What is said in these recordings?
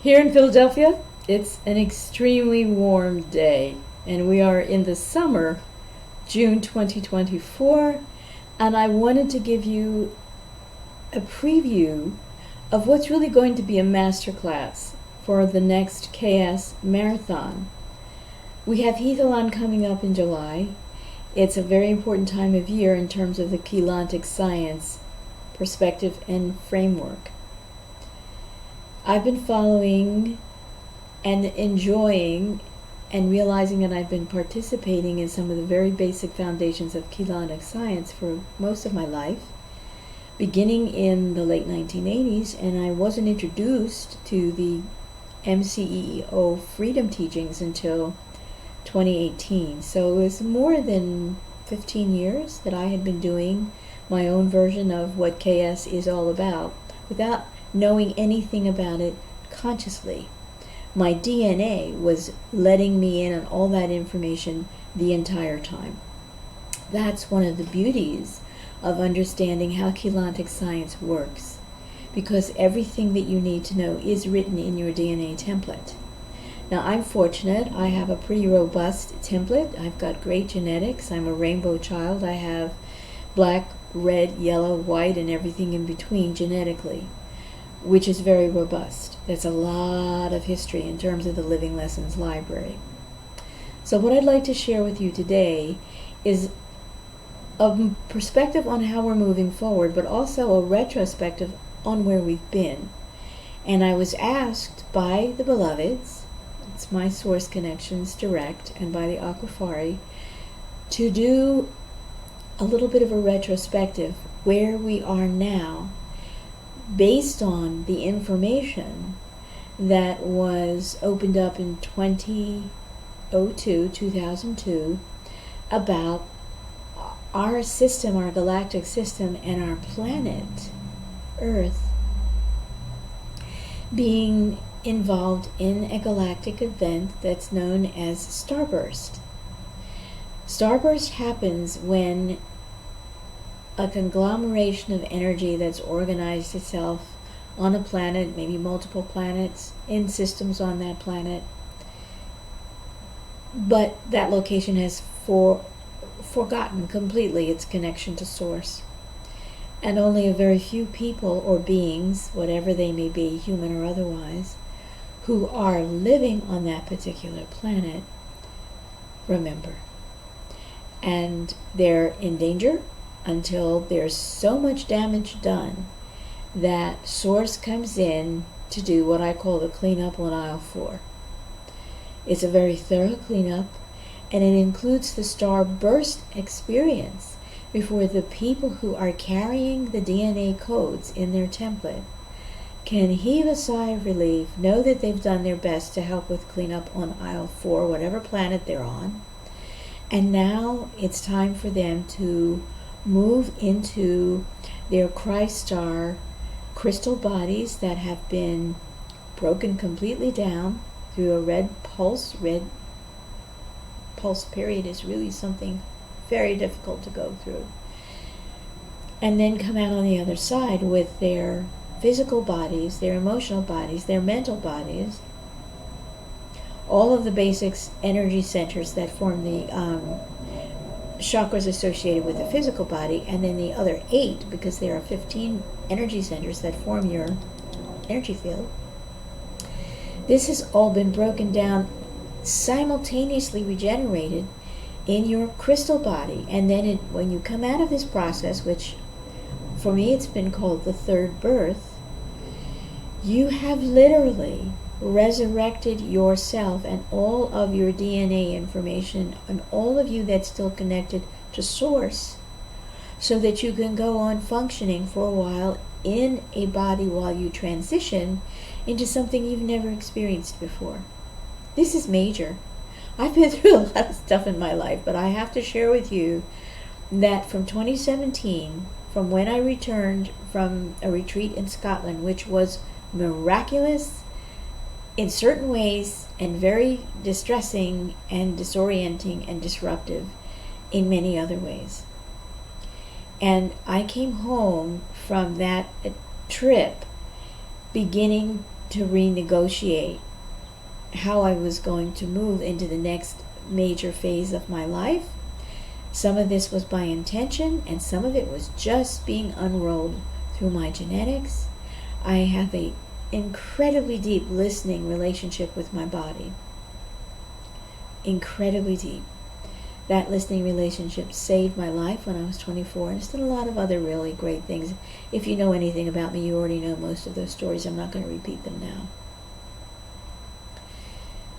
Here in Philadelphia, it's an extremely warm day, and we are in the summer, June 2024, and I wanted to give you a preview of what's really going to be a masterclass for the next KS Marathon. We have Hethalon coming up in July. It's a very important time of year in terms of the Keylontic science perspective and framework. I've been following and enjoying and realizing that I've been participating in some of the very basic foundations of Keylontic science for most of my life, beginning in the late 1980s, and I wasn't introduced to the MCEO freedom teachings until 2018. So it was more than 15 years that I had been doing my own version of what KS is all about without knowing anything about it consciously. My DNA was letting me in on all that information the entire time. That's one of the beauties of understanding how Keylontic science works, because everything that you need to know is written in your DNA template. Now, I'm fortunate. I have a pretty robust template. I've got great genetics. I'm a rainbow child. I have black, red, yellow, white, and everything in between genetically, which is very robust. That's a lot of history in terms of the Living Lessons Library. So what I'd like to share with you today is a perspective on how we're moving forward, but also a retrospective on where we've been. And I was asked by the Beloveds, it's my Source Connections Direct, and by the Aquafari, to do a little bit of a retrospective where we are now, based on the information that was opened up in 2002 about our system, our galactic system, and our planet, Earth, being involved in a galactic event that's known as starburst. Starburst happens when a conglomeration of energy that's organized itself on a planet, maybe multiple planets, in systems on that planet, but that location has forgotten completely its connection to Source. And only a very few people or beings, whatever they may be, human or otherwise, who are living on that particular planet, remember. And they're in danger until there's so much damage done that Source comes in to do what I call the cleanup on aisle 4. It's a very thorough cleanup, and it includes the star burst experience before the people who are carrying the DNA codes in their template can heave a sigh of relief, know that they've done their best to help with cleanup on aisle 4, whatever planet they're on, and now it's time for them to move into their Christ star crystal bodies that have been broken completely down through a red pulse. Red pulse period is really something very difficult to go through. And then come out on the other side with their physical bodies, their emotional bodies, their mental bodies, all of the basic energy centers that form the chakras associated with the physical body, and then the other 8, because there are 15 energy centers that form your energy field. This has all been broken down, simultaneously regenerated in your crystal body, and then when you come out of this process, which for me it's been called the third birth, you have literally resurrected yourself and all of your DNA information and all of you that's still connected to Source, so that you can go on functioning for a while in a body while you transition into something you've never experienced before. This is major. I've been through a lot of stuff in my life, but I have to share with you that from 2017, from when I returned from a retreat in Scotland, which was miraculous in certain ways and very distressing and disorienting and disruptive in many other ways. And I came home from that trip beginning to renegotiate how I was going to move into the next major phase of my life. Some of this was by intention, and some of it was just being unrolled through my genetics. I have a incredibly deep listening relationship with my body. Incredibly deep. That listening relationship saved my life when I was 24, and it's done a lot of other really great things. If you know anything about me, you already know most of those stories. I'm not going to repeat them now.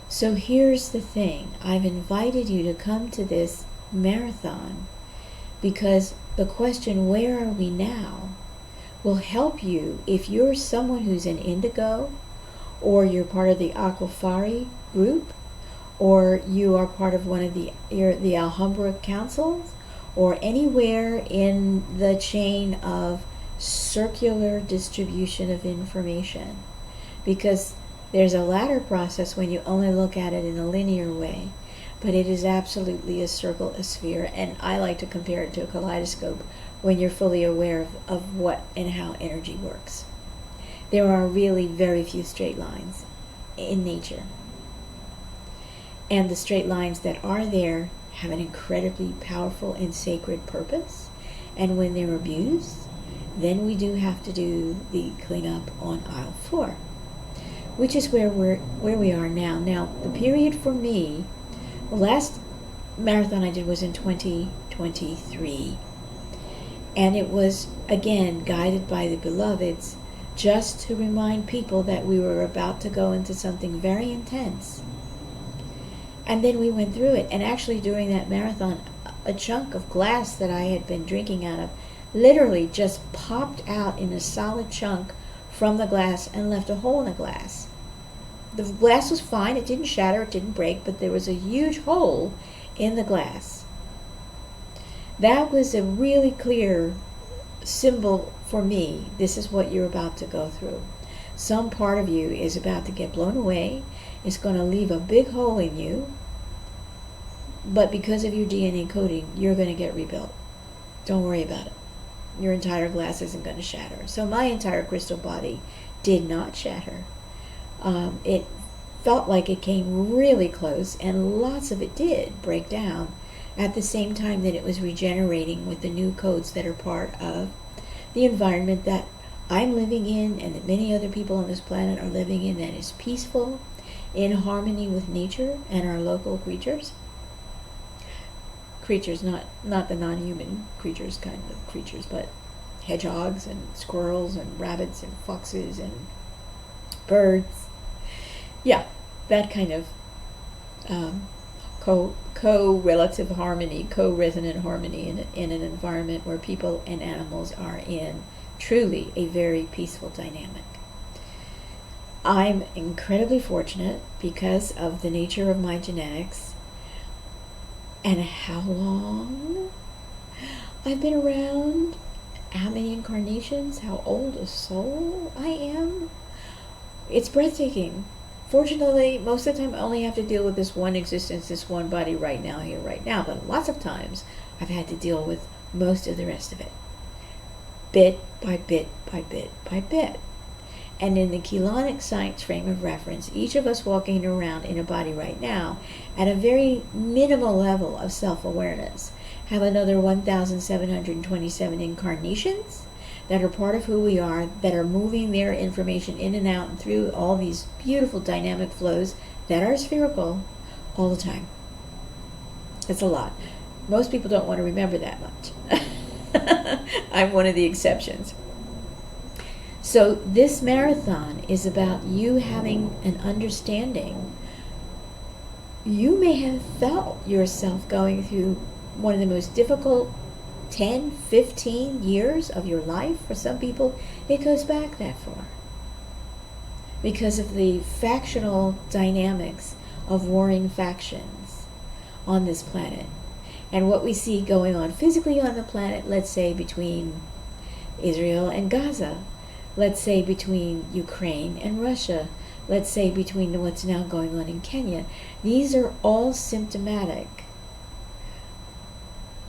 So here's the thing. I've invited you to come to this marathon because the question, where are we now, will help you if you're someone who's an indigo, or you're part of the Aquafari group, or you are part of one of the Alhambra councils, or anywhere in the chain of circular distribution of information. Because there's a ladder process when you only look at it in a linear way, but it is absolutely a circle, a sphere, and I like to compare it to a kaleidoscope when you're fully aware of what and how energy works. There are really very few straight lines in nature. And the straight lines that are there have an incredibly powerful and sacred purpose. And when they're abused, then we do have to do the cleanup on aisle 4, which is where we are now. Now, the period for me, the last marathon I did was in 2023. And it was, again, guided by the beloveds, just to remind people that we were about to go into something very intense. And then we went through it. And actually during that marathon, a chunk of glass that I had been drinking out of literally just popped out in a solid chunk from the glass and left a hole in the glass. The glass was fine. It didn't shatter. It didn't break. But there was a huge hole in the glass. That was a really clear symbol for me. This is what you're about to go through. Some part of you is about to get blown away. It's going to leave a big hole in you. But because of your DNA coding, you're going to get rebuilt. Don't worry about it. Your entire glass isn't going to shatter. So my entire crystal body did not shatter. It felt like it came really close, and lots of it did break down at the same time that it was regenerating with the new codes that are part of the environment that I'm living in and that many other people on this planet are living in, that is peaceful, in harmony with nature and our local creatures. Creatures, not the non-human creatures kind of creatures, but hedgehogs and squirrels and rabbits and foxes and birds. Yeah, that kind of co-relative harmony, co-resonant harmony in an environment where people and animals are in truly a very peaceful dynamic. I'm incredibly fortunate because of the nature of my genetics and how long I've been around, how many incarnations, how old a soul I am. It's breathtaking. Fortunately, most of the time I only have to deal with this one existence, this one body right now, here, right now. But lots of times I've had to deal with most of the rest of it. Bit by bit by bit by bit. And in the Chelonic science frame of reference, each of us walking around in a body right now at a very minimal level of self-awareness have another 1,727 incarnations that are part of who we are, that are moving their information in and out and through all these beautiful dynamic flows that are spherical all the time. It's a lot. Most people don't want to remember that much. I'm one of the exceptions. So this marathon is about you having an understanding. You may have felt yourself going through one of the most difficult 10, 15 years of your life. For some people, it goes back that far. Because of the factional dynamics of warring factions on this planet. And what we see going on physically on the planet, let's say between Israel and Gaza, let's say between Ukraine and Russia, let's say between what's now going on in Kenya. These are all symptomatic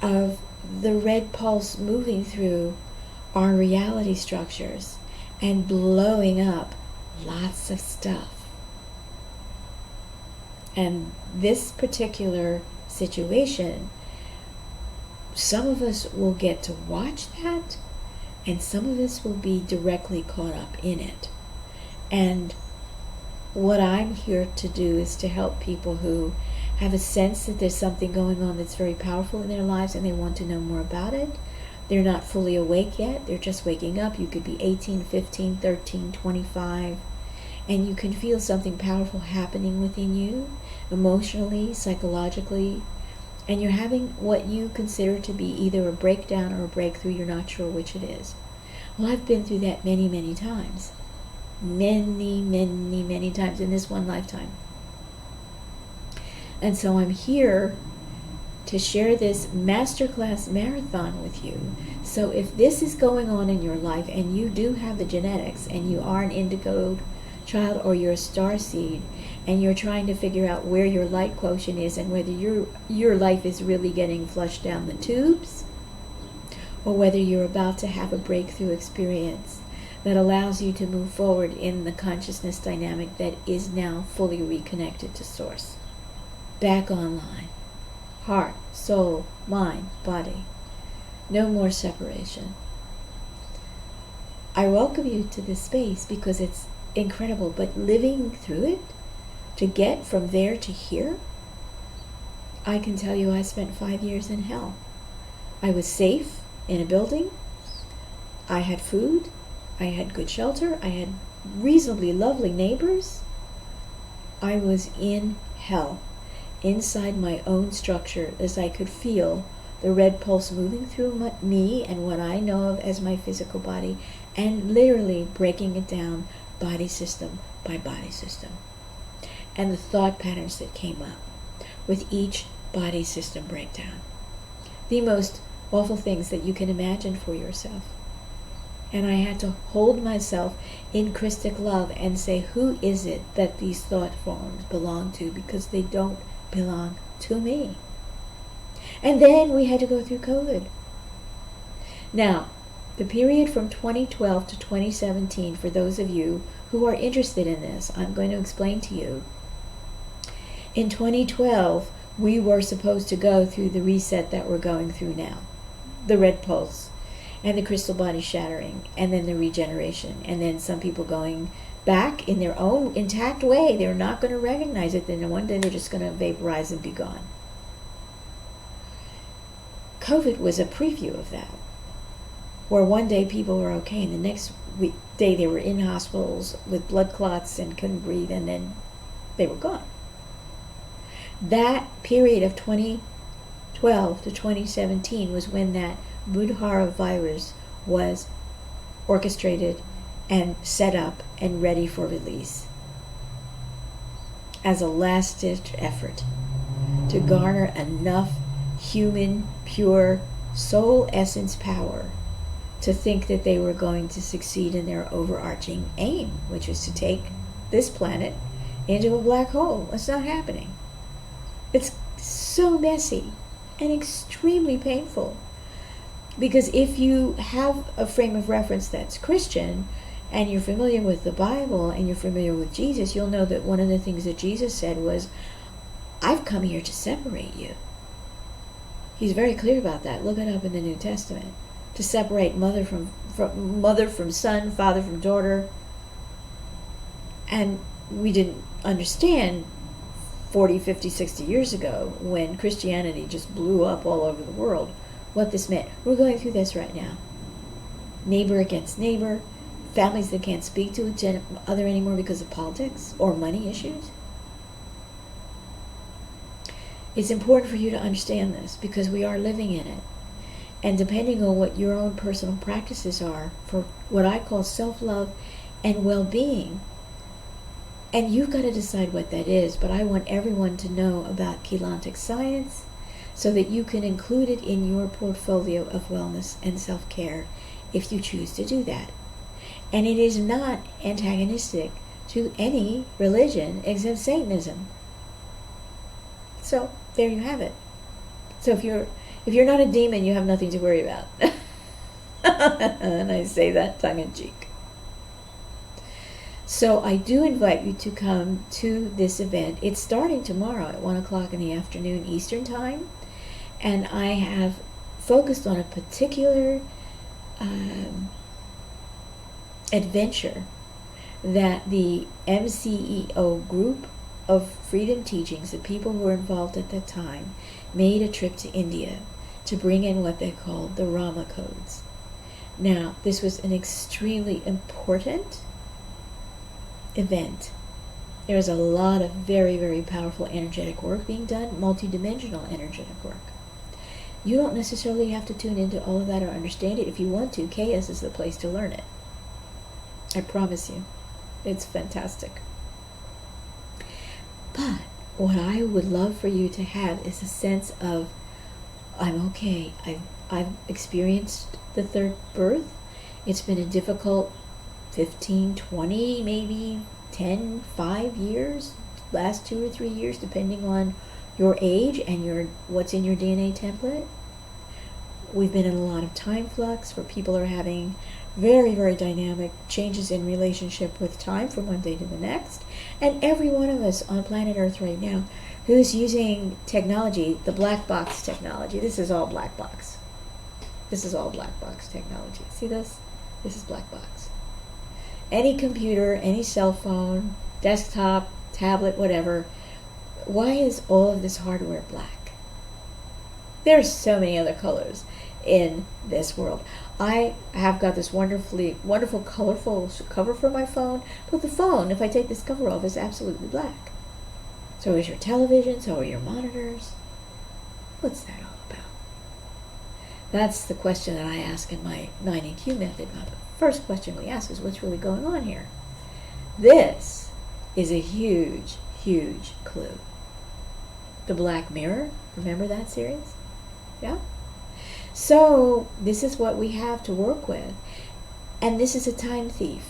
of the red pulse moving through our reality structures and blowing up lots of stuff. And this particular situation, some of us will get to watch that, and some of us will be directly caught up in it. And what I'm here to do is to help people who have a sense that there's something going on that's very powerful in their lives and they want to know more about it. They're not fully awake yet. They're just waking up. You could be 18, 15, 13, 25, and you can feel something powerful happening within you, emotionally, psychologically, and you're having what you consider to be either a breakdown or a breakthrough. You're not sure which it is. Well, I've been through that many, many times. Many, many, many times in this one lifetime. And so I'm here to share this Masterclass marathon with you. So if this is going on in your life and you do have the genetics and you are an indigo child or you're a star seed and you're trying to figure out where your light quotient is and whether your life is really getting flushed down the tubes or whether you're about to have a breakthrough experience that allows you to move forward in the consciousness dynamic that is now fully reconnected to source. Back online. Heart, soul, mind, body. No more separation. I welcome you to this space because it's incredible, but living through it, to get from there to here, I can tell you I spent 5 years in hell. I was safe in a building. I had food. I had good shelter. I had reasonably lovely neighbors. I was in hell, inside my own structure, as I could feel the red pulse moving through me and what I know of as my physical body, and literally breaking it down body system by body system. And the thought patterns that came up with each body system breakdown. The most awful things that you can imagine for yourself. And I had to hold myself in Christic love and say, who is it that these thought forms belong to? Because they don't belong to me. And then we had to go through COVID. Now, the period from 2012 to 2017, for those of you who are interested in this, I'm going to explain to you. In 2012, we were supposed to go through the reset that we're going through now. The red pulse, and the crystal body shattering, and then the regeneration, and then some people going back in their own intact way. They're not going to recognize it. Then one day they're just going to vaporize and be gone. COVID was a preview of that, where one day people were okay, and the next day they were in hospitals with blood clots and couldn't breathe, and then they were gone. That period of 2012 to 2017 was when that Buddhara virus was orchestrated and set up and ready for release as a last-ditch effort to garner enough human, pure, soul essence power to think that they were going to succeed in their overarching aim, which was to take this planet into a black hole. It's not happening. It's so messy and extremely painful. Because if you have a frame of reference that's Christian, and you're familiar with the Bible, and you're familiar with Jesus, you'll know that one of the things that Jesus said was, I've come here to separate you. He's very clear about that. Look it up in the New Testament. To separate mother from son, father from daughter. And we didn't understand 40, 50, 60 years ago, when Christianity just blew up all over the world, what this meant. We're going through this right now. Neighbor against neighbor, families that can't speak to each other anymore because of politics or money issues. It's important for you to understand this because we are living in it. And depending on what your own personal practices are for what I call self-love and well-being, and you've got to decide what that is, but I want everyone to know about Keylontic science so that you can include it in your portfolio of wellness and self-care if you choose to do that. And it is not antagonistic to any religion except Satanism. So there you have it. So if you're not a demon, you have nothing to worry about. And I say that tongue in cheek. So I do invite you to come to this event. It's starting tomorrow at 1 o'clock in the afternoon Eastern Time. And I have focused on a particular adventure that the MCEO group of Freedom Teachings, the people who were involved at that time, made a trip to India to bring in what they called the Rama codes. Now, this was an extremely important event. There was a lot of very, very powerful energetic work being done, multidimensional energetic work. You don't necessarily have to tune into all of that or understand it. If you want to, KS is the place to learn it. I promise you. It's fantastic. But what I would love for you to have is a sense of, I'm okay. I've experienced the third birth. It's been a difficult 15, 20, maybe 10, 5 years, last 2 or 3 years, depending on your age and what's in your DNA template. We've been in a lot of time flux where people are having very, very dynamic changes in relationship with time from one day to the next. And every one of us on planet Earth right now who's using technology, the black box technology, this is all black box. This is all black box technology. See this? This is black box. Any computer, any cell phone, desktop, tablet, whatever, why is all of this hardware black? There's so many other colors in this world. I have got this wonderful, colorful cover for my phone, but the phone, if I take this cover off, is absolutely black. So is your television, so are your monitors. What's that all about? That's the question that I ask in my 9EQ method. The first question we ask is, what's really going on here? This is a huge, huge clue. The Black Mirror, remember that series? Yeah? So this is what we have to work with. And this is a time thief.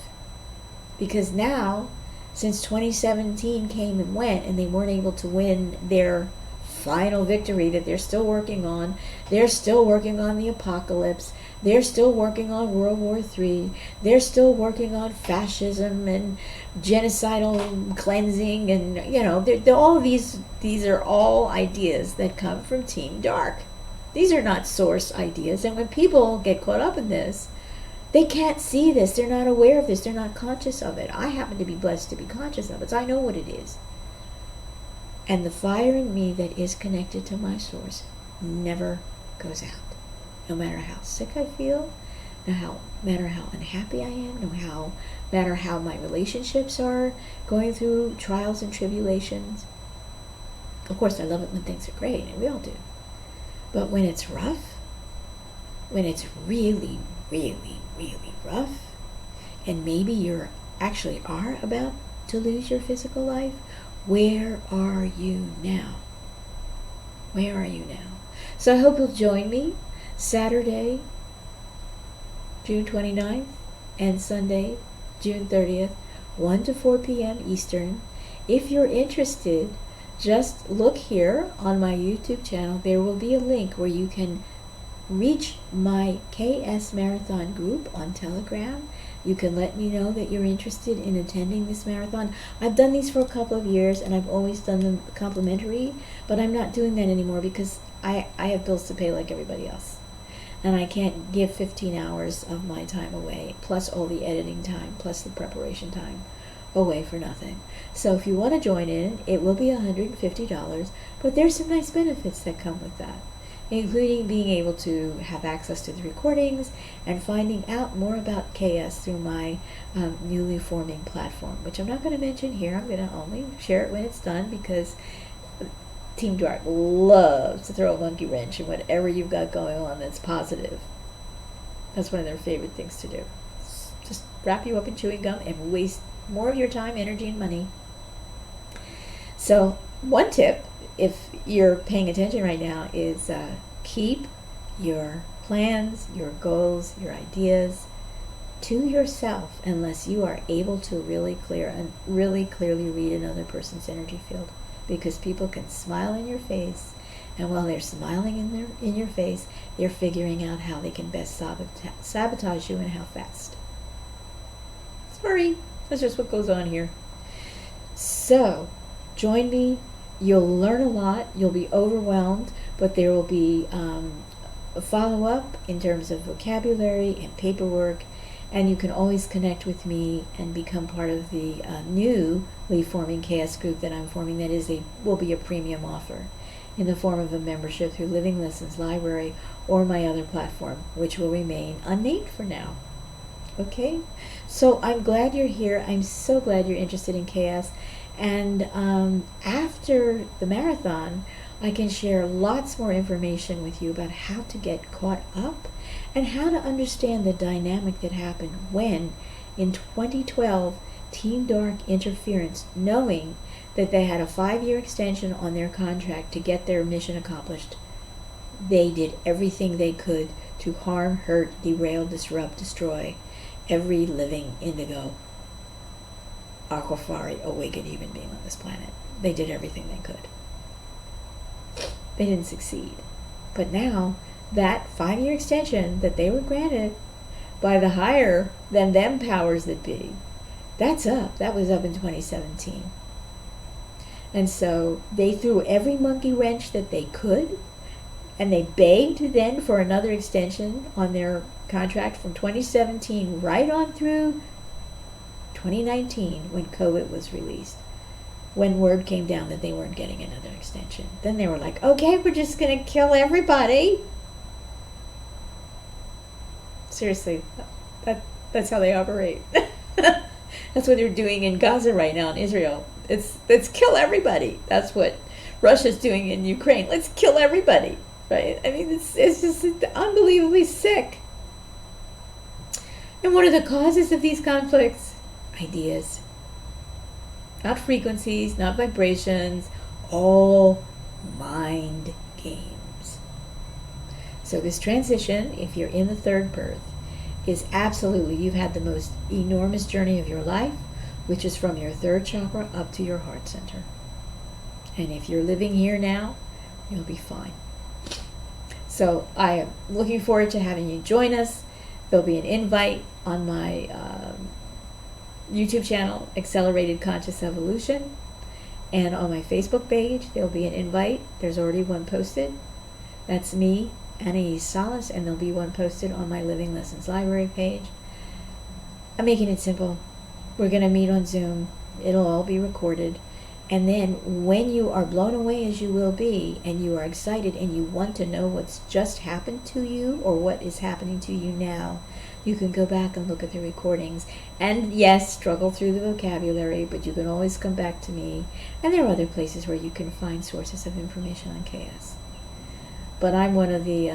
Because now, since 2017 came and went and they weren't able to win their final victory that they're still working on, they're still working on the apocalypse, they're still working on World War III, they're still working on fascism and genocidal cleansing, and all these are all ideas that come from Team Dark. These are not source ideas, and when people get caught up in this, they can't see this, they're not aware of this, they're not conscious of it. I happen to be blessed to be conscious of it, so I know what it is. And the fire in me that is connected to my source never goes out. No matter how sick I feel, no matter how unhappy I am, no matter how my relationships are going through trials and tribulations. Of course, I love it when things are great, and we all do. But when it's rough, when it's really, really, really rough, and maybe you actually are about to lose your physical life, where are you now? Where are you now? So I hope you'll join me Saturday, June 29th, and Sunday, June 30th, 1 to 4 p.m. Eastern. If you're interested, just look here on my YouTube channel. There will be a link where you can reach my KS Marathon group on Telegram. You can let me know that you're interested in attending this marathon. I've done these for a couple of years, and I've always done them complimentary, but I'm not doing that anymore because I have bills to pay like everybody else. And I can't give 15 hours of my time away, plus all the editing time, plus the preparation time, away for nothing. So if you want to join in, it will be $150, but there's some nice benefits that come with that, including being able to have access to the recordings and finding out more about KS through my newly forming platform, which I'm not going to mention here. I'm going to only share it when it's done, because Team Dark loves to throw a monkey wrench in whatever you've got going on that's positive. That's one of their favorite things to do. Just wrap you up in chewing gum and waste more of your time, energy, and money. So one tip, if you're paying attention right now, is keep your plans, your goals, your ideas to yourself unless you are able to really clearly read another person's energy field, because people can smile in your face, and while they're smiling in your face, they're figuring out how they can best sabotage you and how fast. Sorry. That's just what goes on here. So, join me. You'll learn a lot. You'll be overwhelmed, but there will be a follow-up in terms of vocabulary and paperwork, and you can always connect with me and become part of the newly forming KS group that I'm forming. That will be a premium offer in the form of a membership through Living Lessons Library or my other platform, which will remain unnamed for now. Okay? So I'm glad you're here. I'm so glad you're interested in KS. And after the marathon, I can share lots more information with you about how to get caught up and how to understand the dynamic that happened when, in 2012, Team Dark Interference, knowing that they had a 5-year extension on their contract to get their mission accomplished, they did everything they could to harm, hurt, derail, disrupt, destroy every living indigo, aquafari, awakened human being on this planet. They did everything they could. They didn't succeed. But now, that 5-year extension that they were granted by the higher than them powers that be, that's up. That was up in 2017. And so they threw every monkey wrench that they could, and they begged then for another extension on their contract from 2017 right on through 2019 when COVID was released. When word came down that they weren't getting another extension, then they were like, okay, we're just going to kill everybody. Seriously, that's how they operate. That's what they're doing in Gaza right now in Israel. Let's kill everybody. That's what Russia's doing in Ukraine. Let's kill everybody, right? I mean, it's just unbelievably sick. And what are the causes of these conflicts? Ideas. Not frequencies, not vibrations, all mind games. So this transition, if you're in the third birth, is absolutely, you've had the most enormous journey of your life, which is from your third chakra up to your heart center. And if you're living here now, you'll be fine. So I am looking forward to having you join us. There'll be an invite on my YouTube channel, Accelerated Conscious Evolution, and on my Facebook page there'll be an invite. There's already one posted. That's me, Anaiis Salles, and there'll be one posted on my Living Lessons Library page. I'm making it simple. We're going to meet on Zoom. It'll all be recorded. And then when you are blown away, as you will be, and you are excited and you want to know what's just happened to you or what is happening to you now, you can go back and look at the recordings. And yes, struggle through the vocabulary, but you can always come back to me. And there are other places where you can find sources of information on KS. But I'm one of the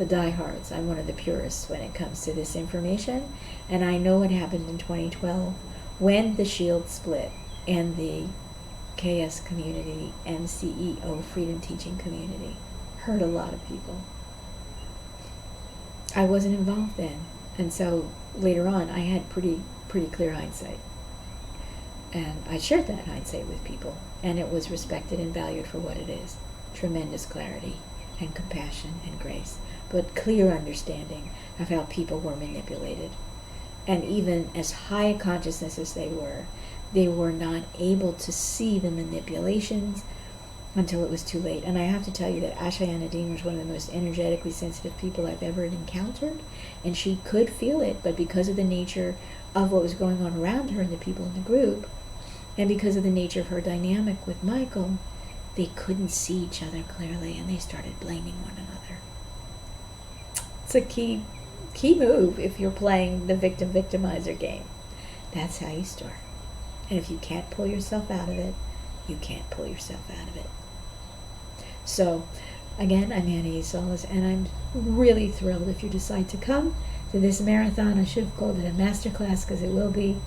diehards. I'm one of the purists when it comes to this information. And I know what happened in 2012 when the shield split and the KS community and CEO freedom teaching community hurt a lot of people. I wasn't involved then. And so later on, I had pretty clear hindsight. And I shared that hindsight with people. And it was respected and valued for what it is. Tremendous clarity and compassion and grace. But clear understanding of how people were manipulated. And even as high a consciousness as they were not able to see the manipulations until it was too late. And I have to tell you that Asha Anadine was one of the most energetically sensitive people I've ever encountered, and she could feel it, but because of the nature of what was going on around her and the people in the group, and because of the nature of her dynamic with Michael, they couldn't see each other clearly, and they started blaming one another. It's a key move if you're playing the victim-victimizer game. That's how you start. And if you can't pull yourself out of it, you can't pull yourself out of it. So, again, I'm Anaiis Salles, and I'm really thrilled if you decide to come to this marathon. I should have called it a masterclass because it will be.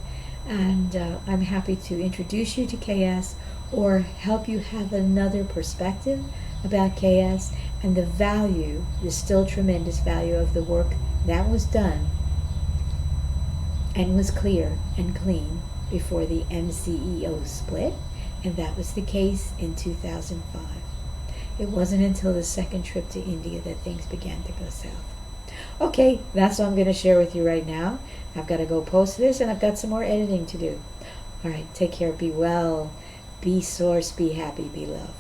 And I'm happy to introduce you to KS or help you have another perspective about KS and the value, the still tremendous value of the work that was done and was clear and clean before the MCEO split, and that was the case in 2005. It wasn't until the second trip to India that things began to go south. Okay, that's what I'm going to share with you right now. I've got to go post this, and I've got some more editing to do. All right, take care. Be well. Be source. Be happy. Be love.